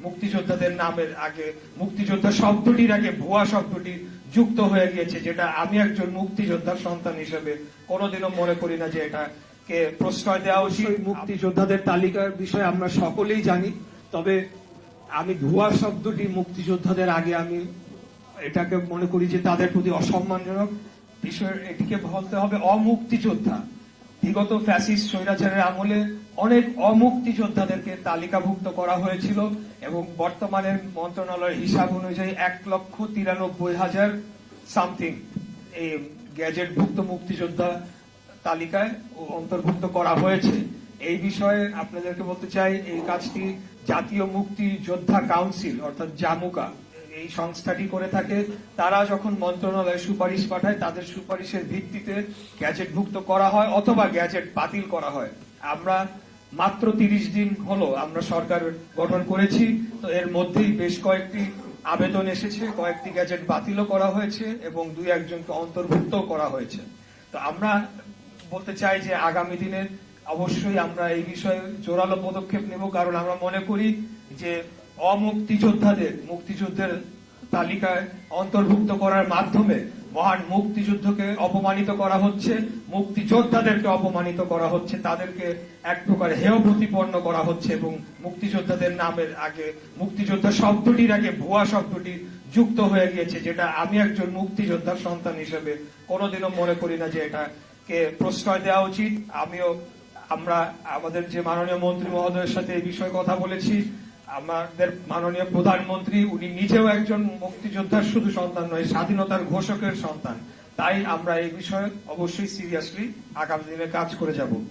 মুক্তিযোদ্ধাদের নামের আগে মুক্তিযোদ্ধা শব্দটির আগে ভুয়া শব্দটি যুক্ত হয়ে গিয়েছে, যেটা আমি একজন মুক্তিযোদ্ধার সন্তান হিসেবে কোনোদিনও মনে করি না যে এটাকে প্রশ্রয় দেওয়া উচিত। মুক্তিযোদ্ধাদের তালিকার বিষয়ে আমরা সকলেই জানি, তবে আমি ভুয়া শব্দটি মুক্তিযোদ্ধাদের আগে আমি এটাকে মনে করি যে তাদের প্রতি অসম্মানজনক বিষয়। এটিকে বলতে হবে অমুক্তিযোদ্ধা। বিগত ফ্যাসিস্ট স্বৈরাচারের আমলে অনেক অমুক্তিযোদ্ধাদেরকে তালিকাভুক্ত করা হয়েছিল এবং বর্তমানের মন্ত্রণালয়ের হিসাব অনুযায়ী 1,93,000 সামথিং এই গ্যাজেটভুক্ত মুক্তিযোদ্ধা তালিকায় অন্তর্ভুক্ত করা হয়েছে। এই বিষয়ে আপনাদেরকে বলতে চাই, এই কাজটি জাতীয় মুক্তিযোদ্ধা কাউন্সিল অর্থাৎ জামুকা এই সংস্থাটি করে থাকে। তারা যখন মন্ত্রণালয়ে সুপারিশ পাঠায়, তাদের সুপারিশের ভিত্তিতে গ্যাজেটভুক্ত করা হয় অথবা গ্যাজেট বাতিল করা হয়। আমরা মাত্র 30 দিন হলো আমরা সরকার গঠন করেছি, তো এর মধ্যেই বেশ কয়েকটি আবেদন এসেছে, কয়েকটি গ্যাজেট বাতিলও করা হয়েছে এবং 2-1 জনকে অন্তর্ভুক্ত করা হয়েছে। তো আমরা বলতে চাই যে আগামী দিনে অবশ্যই আমরা এই বিষয়ে জোরালো পদক্ষেপ নেব, কারণ আমরা মনে করি যে মুক্তিযুদ্ধের তালিকায় অন্তর্ভুক্ত করার মাধ্যমে মহান মুক্তিযুদ্ধকে অপমানিত করা হচ্ছে, মুক্তিযোদ্ধাদেরকে অপমানিত করা হচ্ছে, তাদেরকে এক প্রকার হেয় প্রতিপন্ন করা হচ্ছে এবং মুক্তিযোদ্ধাদের নামের আগে মুক্তিযোদ্ধা শব্দটির আগে ভুয়া শব্দটি যুক্ত হয়ে গিয়েছে, যেটা আমি একজন মুক্তিযোদ্ধার সন্তান হিসেবে কোনোদিনও মনে করি না যে এটাকে প্রশ্রয় দেওয়া উচিত। আমরা আমাদের যে মাননীয় মন্ত্রী মহোদয়ের সাথে এই বিষয়ে কথা বলেছি। আমাদের মাননীয় প্রধানমন্ত্রী উনি নিজেও একজন মুক্তিযোদ্ধার শুধু সন্তান নয়, স্বাধীনতার ঘোষকের সন্তান। তাই আমরা এই বিষয়ে অবশ্যই সিরিয়াসলি আগামী দিনে কাজ করে যাব।